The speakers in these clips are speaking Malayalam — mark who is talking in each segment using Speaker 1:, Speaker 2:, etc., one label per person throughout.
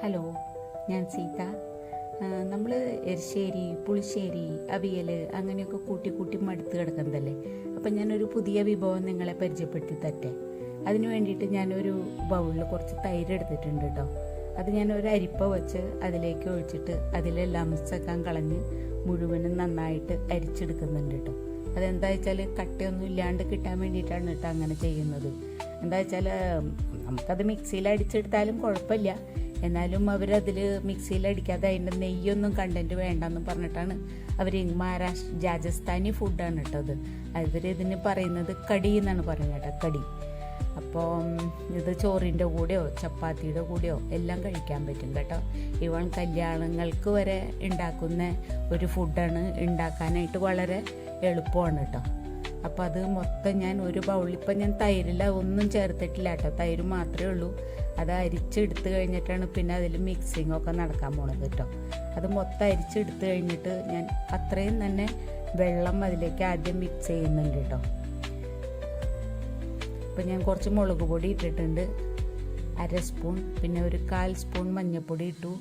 Speaker 1: ഹലോ, ഞാൻ സീത. നമ്മൾ എരിശ്ശേരി, പുളിശ്ശേരി, അവിയൽ അങ്ങനെയൊക്കെ കൂട്ടി കൂട്ടി മടുത്ത് കിടക്കുന്നതല്ലേ. അപ്പം ഞാനൊരു പുതിയ വിഭവം നിങ്ങളെ പരിചയപ്പെടുത്തി തരട്ടെ. അതിന് വേണ്ടിയിട്ട് ഞാനൊരു ബൗളിൽ കുറച്ച് തൈര് എടുത്തിട്ടുണ്ട് കേട്ടോ. അത് ഞാൻ ഒരു അരിപ്പ വെച്ച് അതിലേക്ക് ഒഴിച്ചിട്ട് അതിലെ ലംസൊക്കെ കളഞ്ഞ് മുഴുവനും നന്നായിട്ട് അരിച്ചെടുക്കുന്നുണ്ട് കേട്ടോ. അതെന്താ വെച്ചാൽ കട്ടയൊന്നും ഇല്ലാണ്ട് കിട്ടാൻ വേണ്ടിയിട്ടാണ് കേട്ടോ അങ്ങനെ ചെയ്യുന്നത്. എന്താ വെച്ചാൽ നമുക്കത് മിക്സിയിൽ അടിച്ചെടുത്താലും കുഴപ്പമില്ല, എന്നാലും അവരതിൽ മിക്സിയിൽ അടിക്കാതെ അതിൻ്റെ നെയ്യൊന്നും കണ്ടൻറ്റ് വേണ്ടെന്ന് പറഞ്ഞിട്ടാണ് അവർ രാജസ്ഥാനി ഫുഡാണ് കേട്ടോ അത്. അവരിതിന് പറയുന്നത് കടി എന്നാണ് പറയുന്നത് കേട്ടോ, കടി. അപ്പോൾ ഇത് ചോറിൻ്റെ കൂടെയോ ചപ്പാത്തിയുടെ കൂടെയോ എല്ലാം കഴിക്കാൻ പറ്റും കേട്ടോ. ഇവൺ കല്യാണങ്ങൾക്ക് വരെ ഉണ്ടാക്കുന്ന ഒരു ഫുഡാണ്, ഉണ്ടാക്കാനായിട്ട് വളരെ എളുപ്പമാണ് കേട്ടോ. അപ്പോൾ അത് മൊത്തം ഞാൻ ഒരു ബൗളിൽ, ഇപ്പം ഞാൻ തൈരില്ല ഒന്നും ചേർത്തിട്ടില്ല കേട്ടോ, തൈര് മാത്രമേ ഉള്ളൂ. അത് അരിച്ചെടുത്ത് കഴിഞ്ഞിട്ടാണ് പിന്നെ അതിൽ മിക്സിങ്ങൊക്കെ നടക്കാൻ പോണത് കേട്ടോ. അത് മൊത്തം അരിച്ചെടുത്ത് കഴിഞ്ഞിട്ട് ഞാൻ അത്രയും തന്നെ വെള്ളം അതിലേക്ക് ആദ്യം മിക്സ് ചെയ്യുന്നുണ്ട് കേട്ടോ. ഇപ്പം ഞാൻ കുറച്ച് മുളക് പൊടി ഇട്ടിട്ടുണ്ട്, 1/2 സ്പൂൺ, പിന്നെ ഒരു 1/4 സ്പൂൺ മഞ്ഞൾപ്പൊടി ഇട്ടു,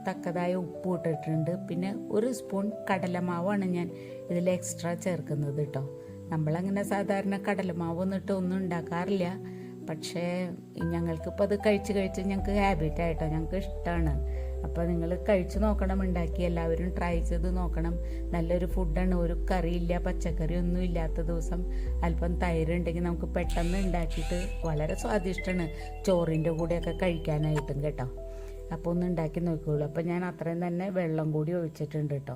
Speaker 1: തക്കതായ ഉപ്പ് ഇട്ടിട്ടുണ്ട്, പിന്നെ 1 സ്പൂൺ കടലമാവാണ് ഞാൻ ഇതിൽ എക്സ്ട്രാ ചേർക്കുന്നത് കേട്ടോ. നമ്മളങ്ങനെ സാധാരണ കടലമാവൊന്നും ഇട്ട് ഒന്നും ഉണ്ടാക്കാറില്ല, പക്ഷേ ഞങ്ങൾക്കിപ്പോൾ അത് കഴിച്ച് ഞങ്ങൾക്ക് ഹാബിറ്റായിട്ടോ, ഞങ്ങൾക്ക് ഇഷ്ടമാണ്. അപ്പോൾ നിങ്ങൾ കഴിച്ച് നോക്കണം, ഉണ്ടാക്കി എല്ലാവരും ട്രൈ ചെയ്ത് നോക്കണം. നല്ലൊരു ഫുഡാണ്. ഒരു കറിയില്ല, പച്ചക്കറി ഒന്നും ഇല്ലാത്ത ദിവസം അല്പം തൈരുണ്ടെങ്കിൽ നമുക്ക് പെട്ടെന്ന് ഉണ്ടാക്കിയിട്ട് വളരെ സ്വാദിഷ്ടമാണ് ചോറിൻ്റെ കൂടെയൊക്കെ കഴിക്കാനായിട്ടും കേട്ടോ. അപ്പോൾ ഒന്ന് ഉണ്ടാക്കി നോക്കിക്കോളൂ. അപ്പോൾ ഞാൻ അത്രയും തന്നെ വെള്ളം കൂടി ഒഴിച്ചിട്ടുണ്ട് കേട്ടോ.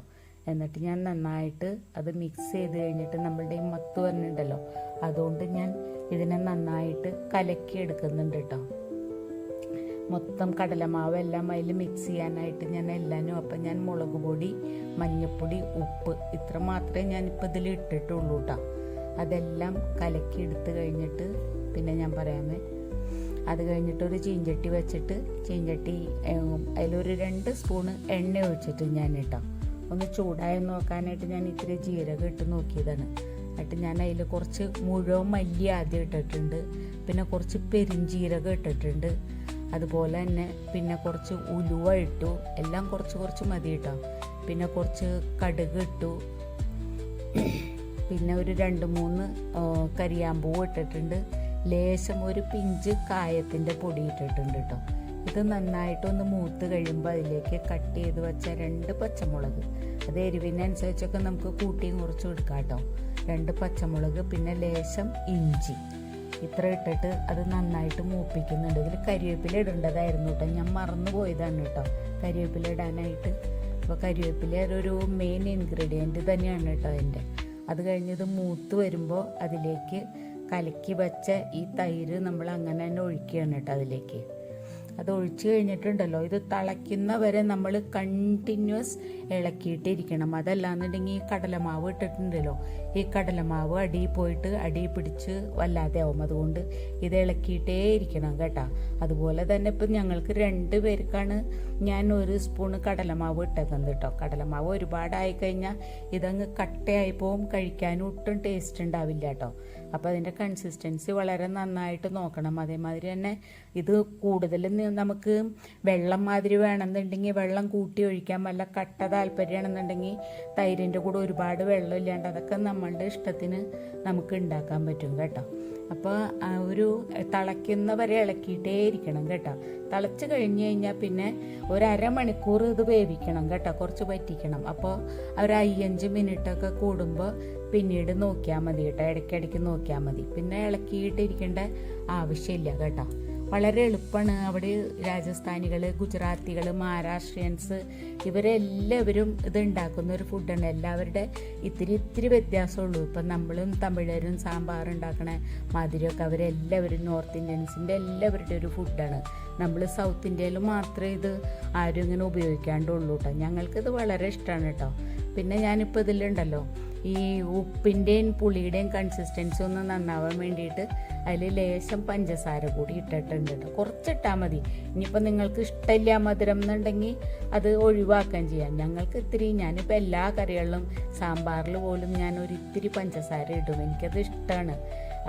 Speaker 1: എന്നിട്ട് ഞാൻ നന്നായിട്ട് അത് മിക്സ് ചെയ്ത് കഴിഞ്ഞിട്ട് നമ്മളുടെ ഈ മത്ത് വരുന്നുണ്ടല്ലോ, അതുകൊണ്ട് ഞാൻ ഇതിനെ നന്നായിട്ട് കലക്കി എടുക്കുന്നുണ്ട് കേട്ടോ. മൊത്തം കടലമാവ് എല്ലാം അതിൽ മിക്സ് ചെയ്യാനായിട്ട് ഞാൻ എല്ലാനും. അപ്പം ഞാൻ മുളക് പൊടി, മഞ്ഞൾപ്പൊടി, ഉപ്പ് ഇത്ര മാത്രമേ ഞാനിപ്പോൾ ഇതിൽ ഇട്ടിട്ടുള്ളൂ കേട്ടോ. അതെല്ലാം കലക്കി എടുത്ത് കഴിഞ്ഞിട്ട് പിന്നെ ഞാൻ പറയാമേ, അത് കഴിഞ്ഞിട്ട് ഒരു ചീഞ്ചട്ടി വെച്ചിട്ട് അതിലൊരു 2 സ്പൂണ് എണ്ണ ഒഴിച്ചിട്ട് ഞാൻ കേട്ടോ ഒന്ന് ചൂടായി നോക്കാനായിട്ട് ഞാൻ ഇത്തിരി ജീരകം ഇട്ട് നോക്കിയതാണ്. എന്നിട്ട് ഞാൻ അതിൽ കുറച്ച് മുഴുവൻ മല്ലി ആദ്യം ഇട്ടിട്ടുണ്ട്, പിന്നെ കുറച്ച് പെരിഞ്ചീരകം ഇട്ടിട്ടുണ്ട്, അതുപോലെ തന്നെ പിന്നെ കുറച്ച് ഉലുവ ഇട്ടു. എല്ലാം കുറച്ച് മതി കേട്ടോ. പിന്നെ കുറച്ച് കടുക് ഇട്ടു, പിന്നെ ഒരു 2-3 കരിയാമ്പൂവ് ഇട്ടിട്ടുണ്ട്, ലേശം ഒരു പിഞ്ച് കായത്തിൻ്റെ പൊടി ഇട്ടിട്ടുണ്ട് കേട്ടോ. ഇത് നന്നായിട്ടൊന്ന് മൂത്ത് കഴിയുമ്പോൾ അതിലേക്ക് കട്ട് ചെയ്ത് വെച്ച 2 പച്ചമുളക്, അത് എരിവിനനുസരിച്ചൊക്കെ നമുക്ക് കൂട്ടിയും കുറച്ചും എടുക്കാം കേട്ടോ. 2 പച്ചമുളക്, പിന്നെ ലേശം ഇഞ്ചി, ഇത്ര ഇട്ടിട്ട് അത് നന്നായിട്ട് മൂപ്പിക്കുന്നുണ്ട്. ഇതിൽ കരിവേപ്പില ഇടേണ്ടതായിരുന്നു കേട്ടോ, ഞാൻ മറന്നു പോയതാണ് കേട്ടോ കരിവേപ്പില ഇടാനായിട്ട്. അപ്പോൾ കരിവേപ്പില ഒരു മെയിൻ ഇൻഗ്രീഡിയൻറ്റ് തന്നെയാണ് കേട്ടോ അതിൻ്റെ. അത് കഴിഞ്ഞത് മൂത്ത് വരുമ്പോൾ അതിലേക്ക് കലക്കി വെച്ച ഈ തൈര് നമ്മൾ അങ്ങനെ തന്നെ ഒഴിക്കുകയാണ് കേട്ടോ അതിലേക്ക്. അത് ഒഴിച്ച് കഴിഞ്ഞിട്ടുണ്ടല്ലോ, ഇത് തിളയ്ക്കുന്ന വരെ നമ്മൾ കണ്ടിന്യൂസ് ഇളക്കിയിട്ടിരിക്കണം. അതല്ലാന്നുണ്ടെങ്കിൽ ഈ കടലമാവ് ഇട്ടിട്ടുണ്ടല്ലോ, ഈ കടലമാവ് അടിയിൽ പോയിട്ട് അടിയിൽ പിടിച്ച് വല്ലാതെ ആവും. അതുകൊണ്ട് ഇത് ഇളക്കിയിട്ടേ ഇരിക്കണം കേട്ടോ. അതുപോലെ തന്നെ ഇപ്പം ഞങ്ങൾക്ക് 2 പേർക്കാണ് ഞാൻ 1 സ്പൂണ് കടലമാവ് ഇട്ടേക്കുന്നത് കേട്ടോ. കടലമാവ് ഒരുപാടായി കഴിഞ്ഞാൽ ഇതങ്ങ് കട്ടയായി പോവും, കഴിക്കാനും ഒട്ടും ടേസ്റ്റ് ഉണ്ടാവില്ല കേട്ടോ. അപ്പോൾ അതിൻ്റെ കൺസിസ്റ്റൻസി വളരെ നന്നായിട്ട് നോക്കണം. അതേമാതിരി തന്നെ ഇത് കൂടുതൽ നമുക്ക് വെള്ളം മാതിരി വേണമെന്നുണ്ടെങ്കിൽ വെള്ളം കൂട്ടി ഒഴിക്കാൻ, വല്ല കട്ട താല്പര്യമാണെന്നുണ്ടെങ്കിൽ തൈരിൻ്റെ കൂടെ ഒരുപാട് വെള്ളം ഇല്ലാണ്ട് അതൊക്കെ നമ്മളുടെ ഇഷ്ടത്തിന് നമുക്ക് ഉണ്ടാക്കാൻ പറ്റും കേട്ടോ. അപ്പോൾ ഒരു തിളയ്ക്കുന്നവരെ ഇളക്കിയിട്ടേ ഇരിക്കണം കേട്ടോ. തിളച്ച് കഴിഞ്ഞ് കഴിഞ്ഞാൽ പിന്നെ ഒരു 1/2 മണിക്കൂർ ഇത് വേവിക്കണം കേട്ടോ, കുറച്ച് വറ്റിക്കണം. അപ്പോൾ ഒരു 5 മിനിറ്റൊക്കെ കൂടുമ്പോൾ പിന്നീട് നോക്കിയാൽ മതി കേട്ടോ, ഇടയ്ക്കിടയ്ക്ക് നോക്കിയാൽ മതി. പിന്നെ ഇളക്കിയിട്ടിരിക്കേണ്ട ആവശ്യമില്ല കേട്ടോ. വളരെ എളുപ്പമാണ്. അവിടെ രാജസ്ഥാനികൾ, ഗുജറാത്തികൾ, മഹാരാഷ്ട്രിയൻസ് ഇവരെല്ലാവരും ഇത് ഉണ്ടാക്കുന്ന ഒരു ഫുഡാണ്. എല്ലാവരുടെ ഇത്തിരി വ്യത്യാസമുള്ളൂ. ഇപ്പം നമ്മളും തമിഴരും സാമ്പാർ ഉണ്ടാക്കണ മാതിരിയൊക്കെ അവരെല്ലാവരും നോർത്ത് ഇന്ത്യൻസിൻ്റെ എല്ലാവരുടെ ഒരു ഫുഡാണ്. നമ്മൾ സൗത്ത് ഇന്ത്യയിൽ മാത്രമേ ഇത് ആരും ഇങ്ങനെ ഉപയോഗിക്കാണ്ടുള്ളൂ കേട്ടോ. ഞങ്ങൾക്കിത് വളരെ ഇഷ്ടമാണ് കേട്ടോ. പിന്നെ ഞാനിപ്പോൾ ഇതിലുണ്ടല്ലോ ഈ ഉപ്പിൻ്റെയും പുളിയുടെയും കൺസിസ്റ്റൻസി ഒന്ന് നന്നാവാൻ വേണ്ടിയിട്ട് അതിൽ ലേശം പഞ്ചസാര കൂടി ഇട്ടിട്ടുണ്ട് കേട്ടോ. കുറച്ചിട്ടാൽ മതി. ഇനിയിപ്പോൾ നിങ്ങൾക്ക് ഇഷ്ടമില്ല മധുരം എന്നുണ്ടെങ്കിൽ അത് ഒഴിവാക്കാൻ ചെയ്യാം. ഞങ്ങൾക്ക് ഇത്തിരി, ഞാനിപ്പോൾ എല്ലാ കറികളിലും സാമ്പാറിൽ പോലും ഞാൻ ഒരു ഇത്തിരി പഞ്ചസാര ഇടും, എനിക്കത് ഇഷ്ടമാണ്.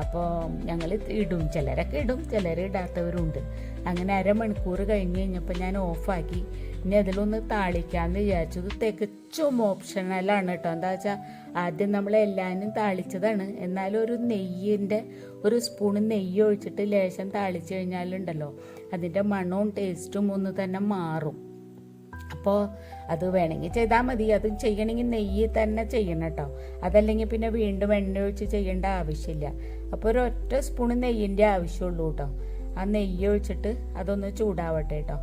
Speaker 1: അപ്പോൾ ഞങ്ങൾ ഇടും, ചിലരൊക്കെ ഇടും, ചിലർ ഇടാത്തവരുണ്ട്. അങ്ങനെ അരമണിക്കൂർ കഴിഞ്ഞ് കഴിഞ്ഞപ്പോൾ ഞാൻ ഓഫാക്കി. ഇനി അതിലൊന്ന് താളിക്കാമെന്ന് വിചാരിച്ചു. ഇത് തികച്ചും ഓപ്ഷണലാണ് കേട്ടോ. എന്താ വെച്ചാൽ ആദ്യം നമ്മൾ എല്ലാവരും താളിച്ചതാണ്. എന്നാലും ഒരു നെയ്യിൻ്റെ ഒരു സ്പൂൺ നെയ്യ് ഒഴിച്ചിട്ട് ലേശം താളിച്ച് കഴിഞ്ഞാലുണ്ടല്ലോ അതിൻ്റെ മണവും ടേസ്റ്റും ഒന്ന് തന്നെ മാറും. അപ്പോൾ അത് വേണമെങ്കിൽ ചെയ്താൽ മതി. അത് ചെയ്യണമെങ്കിൽ നെയ്യ് തന്നെ ചെയ്യണം കേട്ടോ. അതല്ലെങ്കിൽ പിന്നെ വീണ്ടും എണ്ണ ഒഴിച്ച് ചെയ്യേണ്ട ആവശ്യമില്ല. അപ്പോൾ ഒരു ഒറ്റ സ്പൂൺ നെയ്യിൻ്റെ ആവശ്യമുള്ളൂ കേട്ടോ. ആ നെയ്യ് ഒഴിച്ചിട്ട് അതൊന്ന് ചൂടാവട്ടെ കേട്ടോ.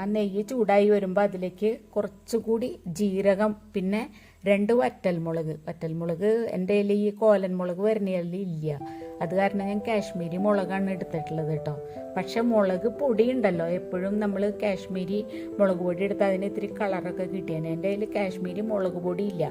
Speaker 1: ആ നെയ്യ് ചൂടായി വരുമ്പോൾ അതിലേക്ക് കുറച്ചുകൂടി ജീരകം, പിന്നെ 2 വറ്റൽമുളക് എൻ്റെ കയ്യിൽ ഈ കോലൻ മുളക് വരുന്നതിൽ ഇല്ല. അത് കാരണം ഞാൻ കാശ്മീരി മുളകാണ് എടുത്തിട്ടുള്ളത് കേട്ടോ. പക്ഷെ മുളക് പൊടി ഉണ്ടല്ലോ, എപ്പോഴും നമ്മൾ കാശ്മീരി മുളക് പൊടി എടുത്താൽ അതിന് ഇത്തിരി കളറൊക്കെ കിട്ടിയാണ്. എൻ്റെ കയ്യിൽ കാശ്മീരി മുളക് പൊടി ഇല്ല.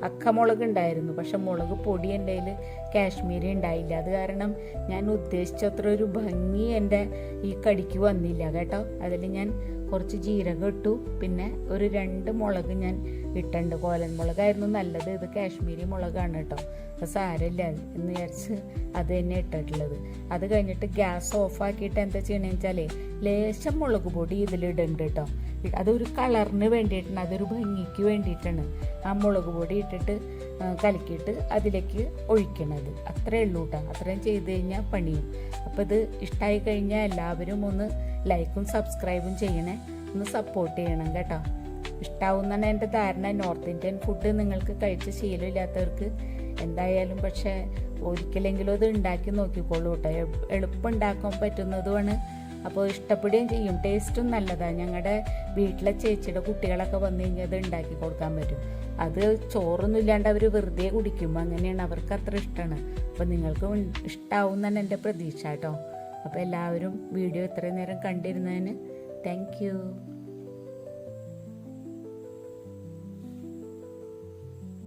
Speaker 1: അക്കമുളക് ഉണ്ടായിരുന്നു, പക്ഷെ മുളക് പൊടി എൻ്റെ കയ്യിൽ കാശ്മീരി ഉണ്ടായില്ല. അത് കാരണം ഞാൻ ഉദ്ദേശിച്ചത്ര ഒരു ഭംഗി എൻ്റെ ഈ കടിക്ക് വന്നില്ല കേട്ടോ. അതിൽ ഞാൻ കുറച്ച് ജീരകം ഇട്ടു, പിന്നെ ഒരു 2 മുളക് ഞാൻ ഇട്ടുണ്ട്. കോലൻ മുളകായിരുന്നു നല്ലത്, ഇത് കാശ്മീരി മുളകാണ് കേട്ടോ. അപ്പോൾ സാരമില്ല എന്ന് വിചാരിച്ച് അത് തന്നെ ഇട്ടിട്ടുള്ളത്. അത് കഴിഞ്ഞിട്ട് ഗ്യാസ് ഓഫാക്കിയിട്ട് എന്താ ചെയ്യണമെന്ന് വെച്ചാൽ ലേശം മുളക് പൊടി ഇതിലിടുന്നുണ്ട് കേട്ടോ. അതൊരു കളറിന് വേണ്ടിയിട്ടാണ്, അതൊരു ഭംഗിക്ക് വേണ്ടിയിട്ടാണ് ആ മുളക് പൊടി ഇട്ടിട്ട് കലക്കിയിട്ട് അതിലേക്ക് ഒഴിക്കണത്. അത്രയേ ഉള്ളൂ കേട്ടോ. അത്രയും ചെയ്ത് കഴിഞ്ഞാൽ പണിയും. അപ്പോൾ ഇത് ഇഷ്ടമായി കഴിഞ്ഞാൽ എല്ലാവരും ഒന്ന് ലൈക്കും സബ്സ്ക്രൈബും ചെയ്യണേ, ഒന്ന് സപ്പോർട്ട് ചെയ്യണം കേട്ടോ. ഇഷ്ടാവുന്നതാണ് എൻ്റെ ധാരണ. നോർത്ത് ഇന്ത്യൻ ഫുഡ് നിങ്ങൾക്ക് കഴിച്ച് ശീലമില്ലാത്തവർക്ക് എന്തായാലും പക്ഷേ ഒരിക്കലെങ്കിലും അത് ഉണ്ടാക്കി നോക്കിക്കോളൂ കേട്ടോ. എളുപ്പം ഉണ്ടാക്കാൻ പറ്റുന്നതുമാണ്. അപ്പോൾ ഇഷ്ടപ്പെടുകയും ചെയ്യും. ടേസ്റ്റും നല്ലതാണ്. ഞങ്ങളുടെ വീട്ടിലെ ചേച്ചിയുടെ കുട്ടികളൊക്കെ വന്നു കഴിഞ്ഞാൽ അത് ഉണ്ടാക്കി കൊടുക്കാൻ പറ്റും. അത് ചോറൊന്നും ഇല്ലാണ്ട് അവർ വെറുതെ കുടിക്കും. അങ്ങനെയാണ്, അവർക്ക് അത്ര ഇഷ്ടമാണ്. അപ്പോൾ നിങ്ങൾക്ക് ഇഷ്ടമാവും എന്നാണ് എൻ്റെ പ്രതീക്ഷ കേട്ടോ. അപ്പോൾ എല്ലാവരും വീഡിയോ ഇത്രയും നേരം കണ്ടിരുന്നതിന് താങ്ക് യു.